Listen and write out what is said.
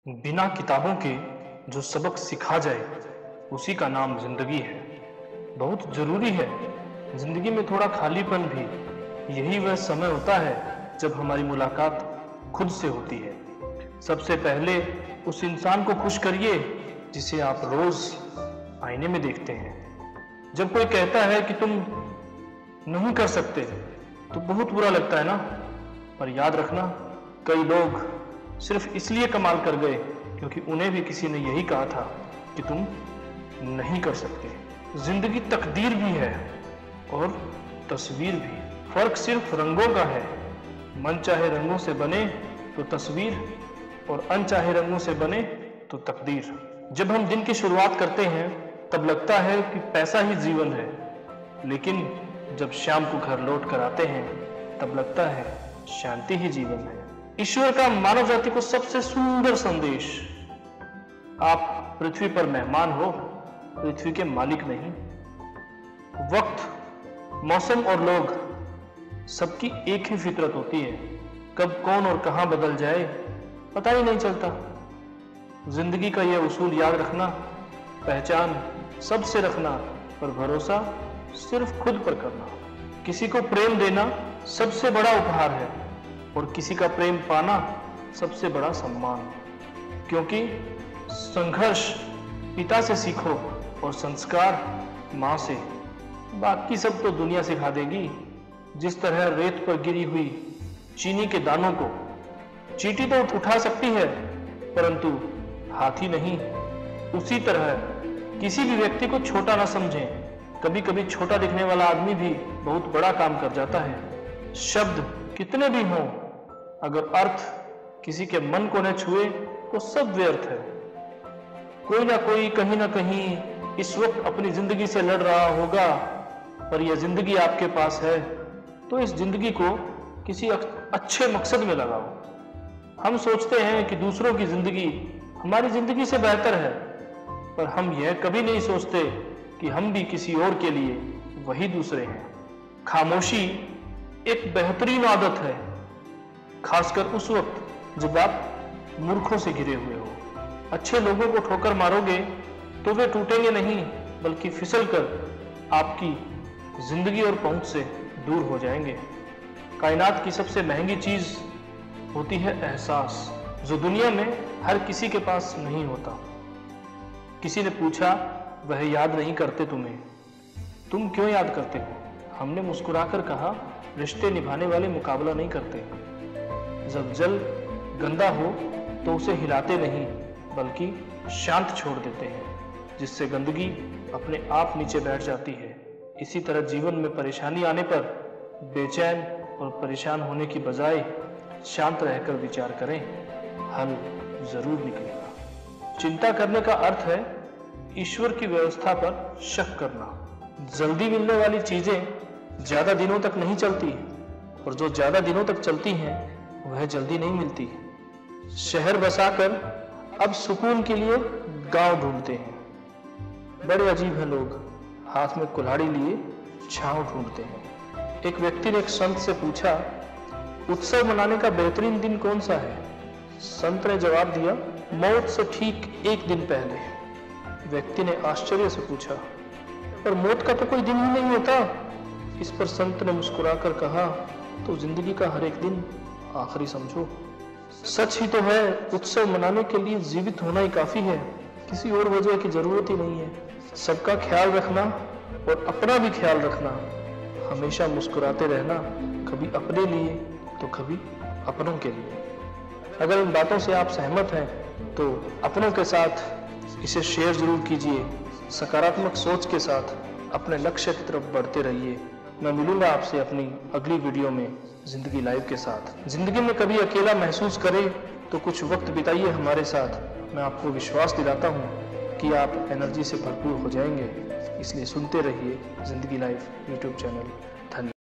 बिना किताबों के जो सबक सिखा जाए उसी का नाम जिंदगी है। बहुत जरूरी है जिंदगी में थोड़ा खालीपन भी। यही वह समय होता है जब हमारी मुलाकात खुद से होती है। सबसे पहले उस इंसान को खुश करिए जिसे आप रोज आईने में देखते हैं। जब कोई कहता है कि तुम नहीं कर सकते तो बहुत बुरा लगता है ना, पर याद रखना कई लोग सिर्फ इसलिए कमाल कर गए क्योंकि उन्हें भी किसी ने यही कहा था कि तुम नहीं कर सकते। जिंदगी तकदीर भी है और तस्वीर भी, फर्क सिर्फ रंगों का है। मन चाहे रंगों से बने तो तस्वीर और अनचाहे रंगों से बने तो तकदीर। जब हम दिन की शुरुआत करते हैं तब लगता है कि पैसा ही जीवन है, लेकिन जब शाम को घर लौट कर आते हैं तब लगता है शांति ही जीवन है। ईश्वर का मानव जाति को सबसे सुंदर संदेश, आप पृथ्वी पर मेहमान हो, पृथ्वी के मालिक नहीं। वक्त, मौसम और लोग सबकी एक ही फितरत होती है। कब कौन और कहां बदल जाए पता ही नहीं चलता। जिंदगी का यह उसूल याद रखना, पहचान सबसे रखना पर भरोसा सिर्फ खुद पर करना। किसी को प्रेम देना सबसे बड़ा उपहार है और किसी का प्रेम पाना सबसे बड़ा सम्मान। क्योंकि संघर्ष पिता से सीखो और संस्कार माँ से, बाकी सब तो दुनिया सिखा देगी। जिस तरह रेत पर गिरी हुई चीनी के दानों को चींटी तो उठा सकती है परंतु हाथी नहीं, उसी तरह किसी भी व्यक्ति को छोटा ना समझें। कभी कभी छोटा दिखने वाला आदमी भी बहुत बड़ा काम कर जाता है। शब्द कितने भी हों, अगर अर्थ किसी के मन को न छुए तो सब व्यर्थ है। कोई ना कोई कहीं ना कहीं इस वक्त अपनी जिंदगी से लड़ रहा होगा, पर यह जिंदगी आपके पास है तो इस जिंदगी को किसी अच्छे मकसद में लगाओ। हम सोचते हैं कि दूसरों की जिंदगी हमारी जिंदगी से बेहतर है, पर हम यह कभी नहीं सोचते कि हम भी किसी और के लिए वही दूसरे हैं। खामोशी एक बेहतरीन आदत है, खासकर उस वक्त जब आप मूर्खों से घिरे हुए हो। अच्छे लोगों को ठोकर मारोगे तो वे टूटेंगे नहीं बल्कि फिसल कर आपकी जिंदगी और पहुंच से दूर हो जाएंगे। कायनात की सबसे महंगी चीज होती है एहसास, जो दुनिया में हर किसी के पास नहीं होता। किसी ने पूछा, वह याद नहीं करते तुम्हें, तुम क्यों याद करते हो? हमने मुस्कुराकर कहा, रिश्ते निभाने वाले मुकाबला नहीं करते। जब जल गंदा हो तो उसे हिलाते नहीं बल्कि शांत छोड़ देते हैं, जिससे गंदगी अपने आप नीचे बैठ जाती है। इसी तरह जीवन में परेशानी आने पर बेचैन और परेशान होने की बजाय शांत रहकर विचार करें, हल जरूर निकलेगा। चिंता करने का अर्थ है ईश्वर की व्यवस्था पर शक करना। जल्दी मिलने वाली चीजें ज्यादा दिनों तक नहीं चलती और जो ज्यादा दिनों तक चलती हैं वह जल्दी नहीं मिलती। शहर बसाकर अब सुकून के लिए गांव ढूंढते हैं। बड़े अजीब हैं लोग, हाथ में कुल्हाड़ी लिए छांव ढूंढते हैं। एक व्यक्ति ने एक संत से पूछा, उत्सव मनाने का बेहतरीन दिन कौन सा है? संत ने जवाब दिया, मौत से ठीक एक दिन पहले। व्यक्ति ने आश्चर्य से पूछा, पर मौत का तो कोई दिन ही नहीं होता। इस पर संत ने मुस्कुराकर कहा, तो जिंदगी का हर एक दिन आखिरी समझो। सच ही तो है, उत्सव मनाने के लिए जीवित होना ही काफी है, किसी और वजह की जरूरत ही नहीं है। सबका ख्याल रखना और अपना भी ख्याल रखना, हमेशा मुस्कुराते रहना, कभी अपने लिए तो कभी अपनों के लिए। अगर इन बातों से आप सहमत हैं तो अपनों के साथ इसे शेयर जरूर कीजिए। सकारात्मक सोच के साथ अपने लक्ष्य की तरफ बढ़ते रहिए। मैं मिलूंगा आपसे अपनी अगली वीडियो में जिंदगी लाइव के साथ। जिंदगी में कभी अकेला महसूस करें तो कुछ वक्त बिताइए हमारे साथ। मैं आपको विश्वास दिलाता हूँ कि आप एनर्जी से भरपूर हो जाएंगे। इसलिए सुनते रहिए जिंदगी लाइव यूट्यूब चैनल। धन्यवाद।